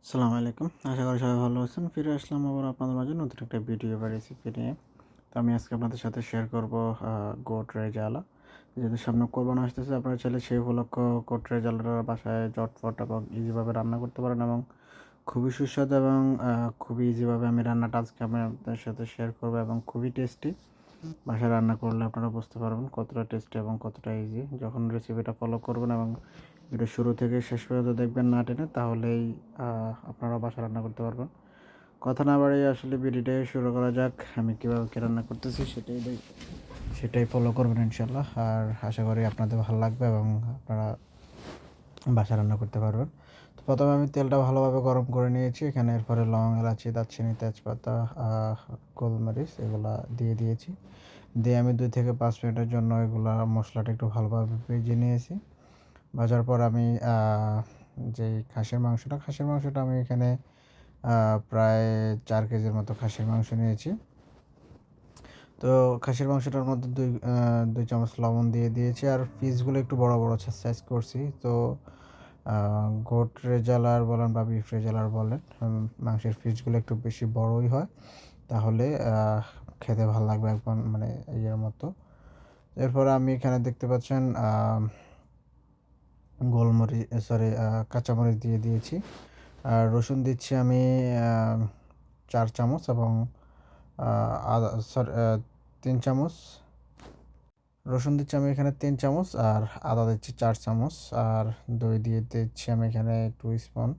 আসসালামু আলাইকুম। আশা করি সবাই ভালো আছেন। ফিরে আসলাম আবার আপনাদের মাঝে নতুন একটা ভিডিও বা রেসিপি নিয়ে। তো আমি আজকে আপনাদের সাথে শেয়ার করব গোট রেজালা। যেহেতু সামনে কোরবানি আসতেছে, আপনারা চাইলে সেই উপলক্ষ গোট রেজালাটা বাসায় চটপট এবং ইজিভাবে রান্না করতে পারেন এবং খুবই সুস্বাদু এবং খুবই ইজিভাবে আমি রান্নাটা আজকে আমি আপনাদের সাথে শেয়ার করব এবং খুবই টেস্টি। বাসায় রান্না করলে আপনারা বুঝতে পারবেন কতটা টেস্টি এবং কতটা ইজি যখন রেসিপিটা ফলো করবেন এবং ভিডিও শুরু থেকে শেষ পর্যন্ত দেখবেন না টেনে, তাহলেই আপনারা বাসায় রান্না করতে পারবেন। কথা না বাড়িয়ে আসলে ভিডিওটা শুরু করা যাক। আমি কীভাবে কী রান্না করতেছি সেটাই ফলো করবেন ইনশাল্লাহ। আর আশা করি আপনাদের ভালো লাগবে এবং আপনারা বাসায় রান্না করতে পারবেন। তো প্রথমে আমি তেলটা ভালোভাবে গরম করে নিয়েছি। এখানে এরপরে লং, এলাচি, দারচিনি, তেজপাতা, গোলমরিচ এগুলা দিয়ে দিয়েছি। দিয়ে আমি 2 থেকে 5 মিনিটের জন্য এগুলা মশলাটা একটু ভালোভাবে ভেজে নিয়েছি। ভাজার পর আমি যেই খাসির মাংসটা আমি এখানে প্রায় 4 কেজির মতো খাসির মাংস নিয়েছি। তো খাসির মাংসটার মধ্যে 2 চামচ লবণ দিয়ে দিয়েছি। আর পিসগুলো একটু বড় বড় সাইজ করছি। তো গোট রেজালার বলেন বা বিফ রেজালার বলেন, মাংসের পিসগুলো একটু বেশি বড়ই হয়, তাহলে খেতে ভালো লাগবে একদম মানে ইয়ের মতো। এরপর আমি এখানে দেখতে পাচ্ছেন কাঁচামরিচ দিয়ে দিয়েছি। আর রসুন দিচ্ছি আমি 4 চামচ এবং আদা 3 চামচ রসুন দিচ্ছি আমি এখানে 3 চামচ, আর আদা দিচ্ছি 4 চামচ, আর দই দিয়ে দিচ্ছি আমি এখানে 2 স্পুন,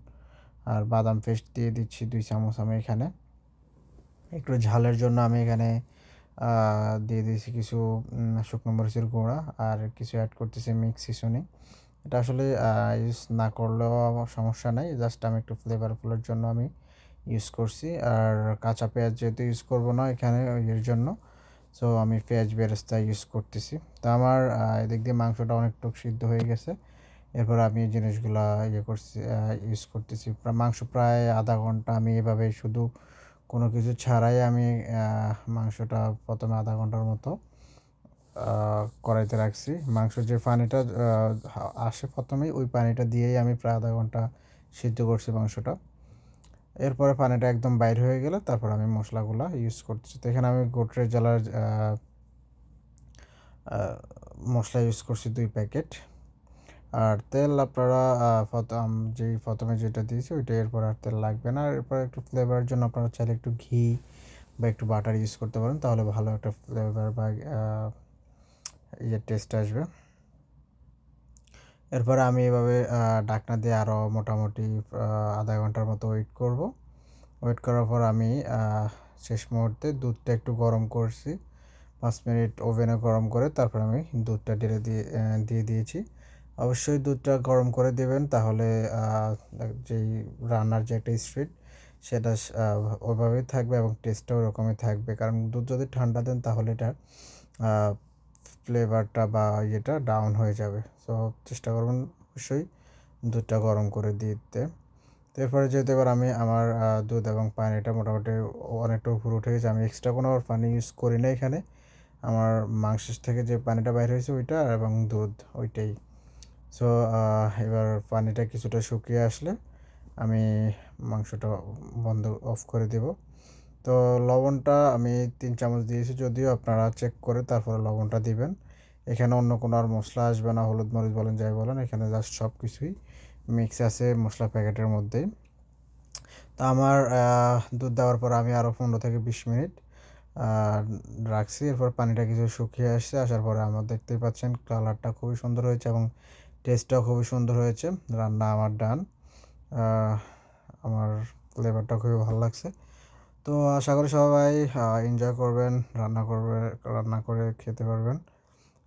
আর বাদাম পেস্ট দিয়ে দিচ্ছি 2 চামচ। আমি এখানে একটু ঝালের জন্য আমি এখানে দিয়ে দিয়েছি কিছু শুকনো মরিচের গুঁড়া, আর কিছু অ্যাড করতেছি মিক্স সিজনিং। এটা আসলে ইউজ না করলেও আমার সমস্যা নাই, জাস্ট আমি একটু ফ্লেভারফুলের জন্য আমি ইউজ করছি। আর কাঁচা পেঁয়াজ যেহেতু ইউজ করব না এখানে এর জন্য, সো আমি পেঁয়াজ বেরেস্তা ইউজ করতেছি। তো আমার এদিক দিয়ে মাংসটা অনেকটুকু সিদ্ধ হয়ে গেছে। এরপর আমি এই জিনিসগুলা ইউজ করতেছি। মাংস প্রায় আধা ঘন্টা আমি এভাবে শুধু কোনো কিছু ছাড়াই আমি মাংসটা প্রথমে আধা ঘন্টার মতো কড়াইতে রাখছি। মাংসের যে পানিটা আসে প্রথমেই, ওই পানিটা দিয়েই আমি প্রায় আধা ঘন্টা সিদ্ধ করছি মাংসটা। এরপরে পানিটা একদম বাইর হয়ে গেলে তারপর আমি মশলাগুলো ইউজ করতেছি। তো এখানে আমি গোটরে জ্বালার মশলা ইউজ করছি 2 প্যাকেট। আর তেল আপনারা প্রথমে যেটা দিয়েছি ওইটা, এরপর আর তেল লাগবে না। আর এরপর একটু ফ্লেভারের জন্য আপনারা চাইলে একটু ঘি বা একটু বাটার ইউজ করতে পারেন, তাহলে ভালো একটা ফ্লেভার বা টেস্ট আসবে। এরপরে আমি এভাবে ঢাকনা দিয়ে আরও মোটামুটি আধা ঘন্টার মতো ওয়েট করার পর আমি শেষ মুহূর্তে দুধটা একটু গরম করছি। 5 মিনিট ওভেনে গরম করে তারপর আমি দুধটা দিয়ে দিয়েছি। অবশ্যই দুধটা গরম করে দেবেন, তাহলে যেই রান্নার যে একটা স্পিড সেটা ওইভাবেই থাকবে এবং টেস্টটাও ওরকমই থাকবে। কারণ দুধ যদি ঠান্ডা দেন তাহলে এটা ফ্লেভারটা বা ইয়েটা ডাউন হয়ে যাবে। সো চেষ্টা করবেন অবশ্যই দুধটা গরম করে দিতে। তো এরপরে যেহেতু এবার আমি আমার দুধ এবং পানিটা মোটামুটি অনেকটা উপরে উঠে গেছে, আমি এক্সট্রা কোনো আর পানি ইউজ করি না এখানে। আমার মাংসের থেকে যে পানিটা বাইর হয়েছে ওইটা এবং দুধ ওইটাই। সো এবার পানিটা কিছুটা শুকিয়ে আসলে আমি মাংসটা অফ করে দেব। তো লবণটা আমি 3 চামচ দিয়েছি, যদিও আপনারা চেক করে তারপরে লবণটা দিবেন। এখানে অন্য কোনো আর মশলা আসবে না, হলুদ মরিচ বলেন যাই বলেন, এখানে জাস্ট সব কিছুই মিক্স আছে মশলা প্যাকেটের মধ্যেই। তো আমার দুধ দেওয়ার পর আমি আরও 15 থেকে 20 মিনিট রাখছি। এরপর পানিটা কিছু শুকিয়ে আসছে, আসার পরে আমার দেখতেই পাচ্ছেন কালারটা খুবই সুন্দর হয়েছে এবং টেস্টটাও খুবই সুন্দর হয়েছে। রান্না আমার ডান। আমার ফ্লেভারটা খুবই ভালো লাগছে। তো আশা করি সবাই এনজয় করবেন, রান্না করে খেতে পারবেন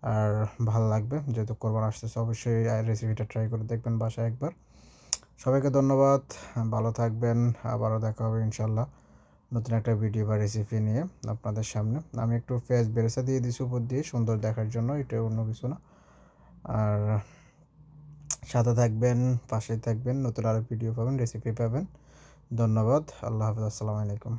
আর ভালো লাগবে। যেহেতু কোরবানি আসতেছে, অবশ্যই রেসিপিটা ট্রাই করে দেখবেন বাসায় একবার। সবাইকে ধন্যবাদ, ভালো থাকবেন। আবারও দেখা হবে ইনশাল্লাহ নতুন একটা ভিডিও বা রেসিপি নিয়ে আপনাদের সামনে। আমি একটু পেঁয়াজ বেরেস্তা দিয়ে দিচ্ছি উপর দিয়ে সুন্দর দেখার জন্য, এটা অন্য কিছু না। আর সাথে থাকবেন, পাশে থাকবেন, নতুন আরও ভিডিও পাবেন, রেসিপি পাবেন। ধন্যবাদ। আল্লাহ হাফেজ। আসসালামু আলাইকুম।